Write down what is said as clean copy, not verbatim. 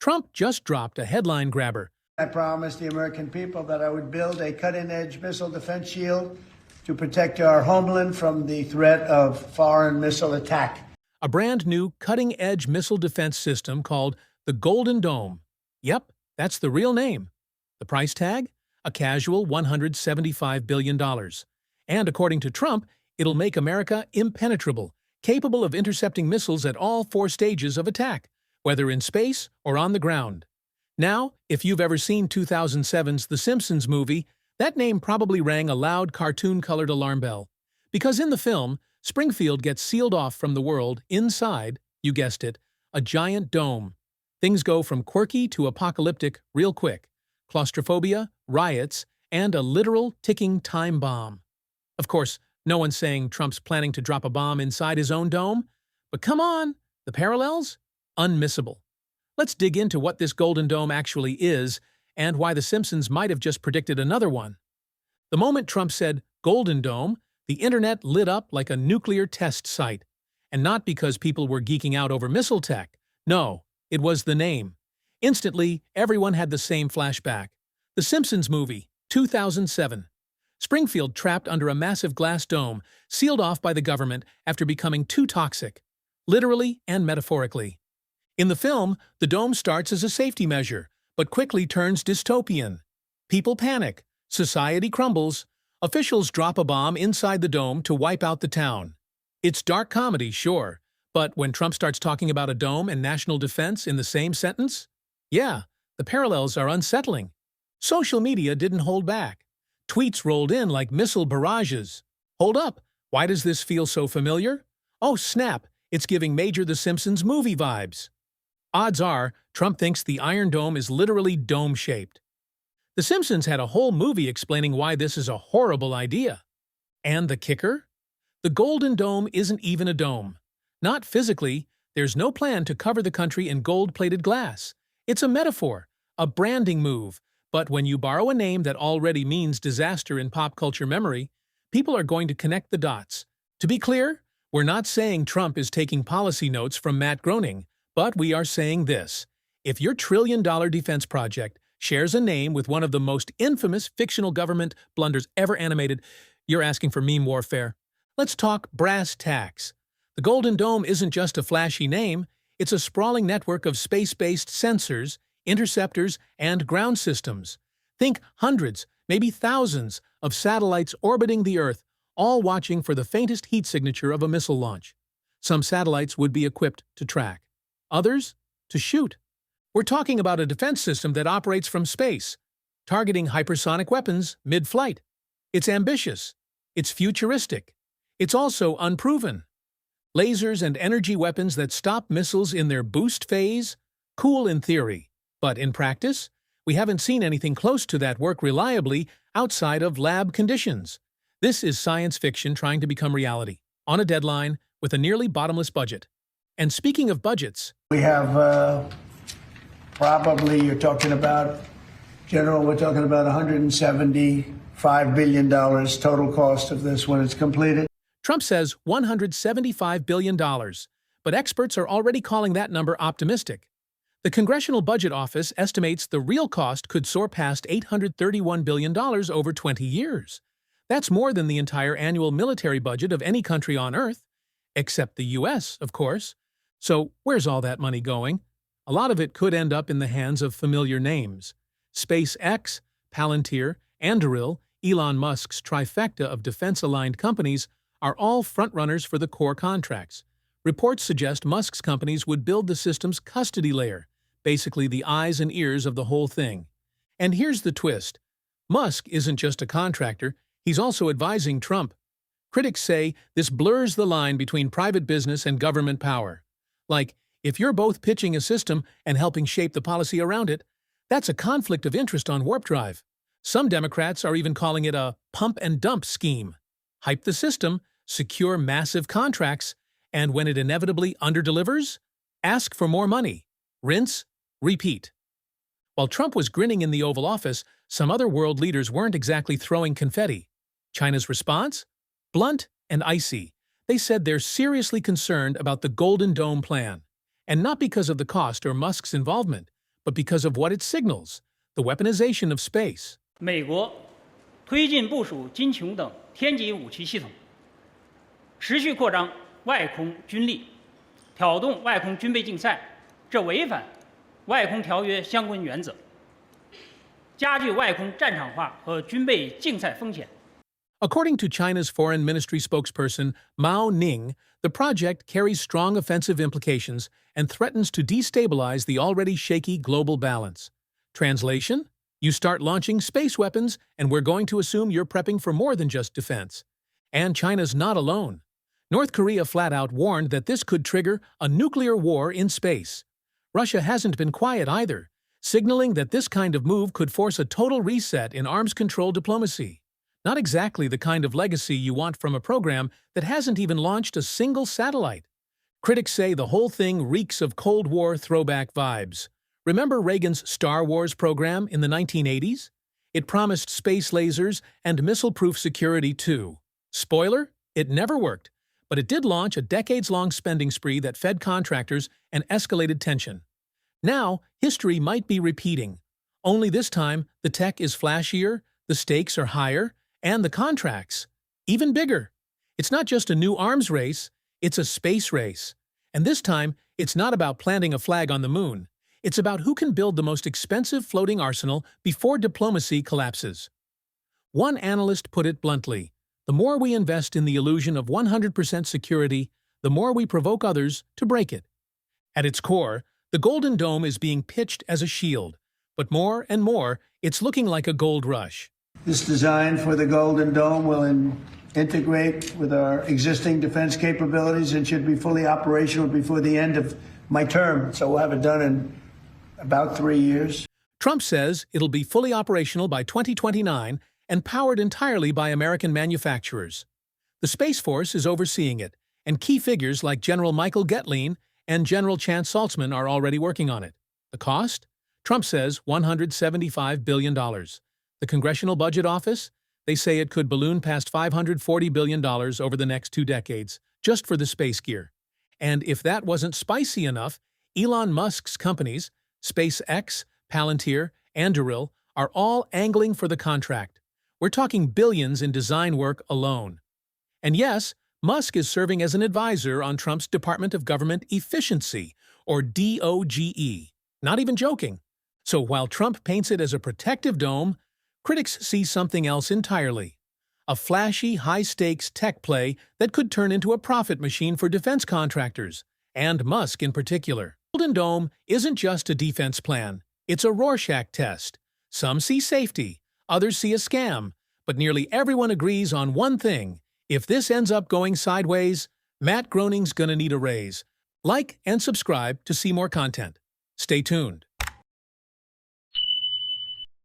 Trump just dropped a headline grabber. I promised the American people that I would build a cutting-edge missile defense shield to protect our homeland from the threat of foreign missile attack. A brand new cutting-edge missile defense system called the Golden Dome. Yep, that's the real name. The price tag? A casual $175 billion. And according to Trump, it'll make America impenetrable, capable of intercepting missiles at all 4 stages of attack, whether in space or on the ground. Now, if you've ever seen 2007's The Simpsons movie, that name probably rang a loud cartoon-colored alarm bell. Because in the film, Springfield gets sealed off from the world inside, you guessed it, a giant dome. Things go from quirky to apocalyptic real quick. Claustrophobia, riots, and a literal ticking time bomb. Of course, no one's saying Trump's planning to drop a bomb inside his own dome, but come on, the parallels? Unmissable. Let's dig into what this Golden Dome actually is and why The Simpsons might have just predicted another one. The moment Trump said Golden Dome, the internet lit up like a nuclear test site. And not because people were geeking out over missile tech. No, it was the name. Instantly, everyone had the same flashback. The Simpsons movie, 2007. Springfield trapped under a massive glass dome, sealed off by the government after becoming too toxic, literally and metaphorically. In the film, the dome starts as a safety measure, but quickly turns dystopian. People panic, society crumbles, officials drop a bomb inside the dome to wipe out the town. It's dark comedy, sure, but when Trump starts talking about a dome and national defense in the same sentence, yeah, the parallels are unsettling. Social media didn't hold back. Tweets rolled in like missile barrages. Hold up, why does this feel so familiar? Oh snap, it's giving major The Simpsons movie vibes. Odds are, Trump thinks the Iron Dome is literally dome-shaped. The Simpsons had a whole movie explaining why this is a horrible idea. And the kicker? The Golden Dome isn't even a dome. Not physically, there's no plan to cover the country in gold-plated glass. It's a metaphor, a branding move, but when you borrow a name that already means disaster in pop culture memory, people are going to connect the dots. To be clear, we're not saying Trump is taking policy notes from Matt Groening, but we are saying this. If your trillion-dollar defense project shares a name with one of the most infamous fictional government blunders ever animated, you're asking for meme warfare. Let's talk brass tacks. The Golden Dome isn't just a flashy name, it's a sprawling network of space-based sensors, interceptors, and ground systems. Think hundreds, maybe thousands, of satellites orbiting the Earth, all watching for the faintest heat signature of a missile launch. Some satellites would be equipped to track. Others, to shoot. We're talking about a defense system that operates from space, targeting hypersonic weapons mid-flight. It's ambitious. It's futuristic. It's also unproven. Lasers and energy weapons that stop missiles in their boost phase? Cool in theory. But in practice, we haven't seen anything close to that work reliably outside of lab conditions. This is science fiction trying to become reality, on a deadline, with a nearly bottomless budget. And speaking of budgets, We have probably, you're talking about, General, we're talking about $175 billion total cost of this when it's completed. Trump says $175 billion, but experts are already calling that number optimistic. The Congressional Budget Office estimates the real cost could soar past $831 billion over 20 years. That's more than the entire annual military budget of any country on Earth, except the U.S., of course. So where's all that money going? A lot of it could end up in the hands of familiar names. SpaceX, Palantir, Anduril, Elon Musk's trifecta of defense-aligned companies are all frontrunners for the core contracts. Reports suggest Musk's companies would build the system's custody layer, basically the eyes and ears of the whole thing. And here's the twist. Musk isn't just a contractor, he's also advising Trump. Critics say this blurs the line between private business and government power. Like, if you're both pitching a system and helping shape the policy around it, that's a conflict of interest on warp drive. Some Democrats are even calling it a pump-and-dump scheme. Hype the system, secure massive contracts, and when it inevitably underdelivers, ask for more money. Rinse, repeat. While Trump was grinning in the Oval Office, some other world leaders weren't exactly throwing confetti. China's response? Blunt and icy. They said they're seriously concerned about the Golden Dome plan. And not because of the cost or Musk's involvement, but because of what it signals, the weaponization of space. 美国推进部署金琼等天级武器系统，持续扩张外空军力，挑动外空军备竞赛，这违反外空条约相关原则，加剧外空战场化和军备竞赛风险。 According to China's Foreign Ministry spokesperson Mao Ning, the project carries strong offensive implications and threatens to destabilize the already shaky global balance. Translation? You start launching space weapons, and we're going to assume you're prepping for more than just defense. And China's not alone. North Korea flat out warned that this could trigger a nuclear war in space. Russia hasn't been quiet either, signaling that this kind of move could force a total reset in arms control diplomacy. Not exactly the kind of legacy you want from a program that hasn't even launched a single satellite. Critics say the whole thing reeks of Cold War throwback vibes. Remember Reagan's Star Wars program in the 1980s? It promised space lasers and missile-proof security too. Spoiler? It never worked, but it did launch a decades-long spending spree that fed contractors and escalated tension. Now, history might be repeating. Only this time, the tech is flashier, the stakes are higher, and the contracts, even bigger. It's not just a new arms race, it's a space race. And this time, it's not about planting a flag on the moon. It's about who can build the most expensive floating arsenal before diplomacy collapses. One analyst put it bluntly, the more we invest in the illusion of 100% security, the more we provoke others to break it. At its core, the Golden Dome is being pitched as a shield, but more and more, it's looking like a gold rush. This design for the Golden Dome will integrate with our existing defense capabilities and should be fully operational before the end of my term. So we'll have it done in about 3 years. Trump says it'll be fully operational by 2029 and powered entirely by American manufacturers. The Space Force is overseeing it, and key figures like General Michael Getlein and General Chance Saltzman are already working on it. The cost? Trump says $175 billion. The Congressional Budget Office? They say it could balloon past $540 billion over the next 2 decades, just for the space gear. And if that wasn't spicy enough, Elon Musk's companies, SpaceX, Palantir, and Anduril, are all angling for the contract. We're talking billions in design work alone. And yes, Musk is serving as an advisor on Trump's Department of Government Efficiency, or DOGE. Not even joking. So while Trump paints it as a protective dome, critics see something else entirely. A flashy, high-stakes tech play that could turn into a profit machine for defense contractors, and Musk in particular. Golden Dome isn't just a defense plan. It's a Rorschach test. Some see safety, others see a scam, but nearly everyone agrees on one thing. If this ends up going sideways, Matt Groening's gonna need a raise. Like and subscribe to see more content. Stay tuned.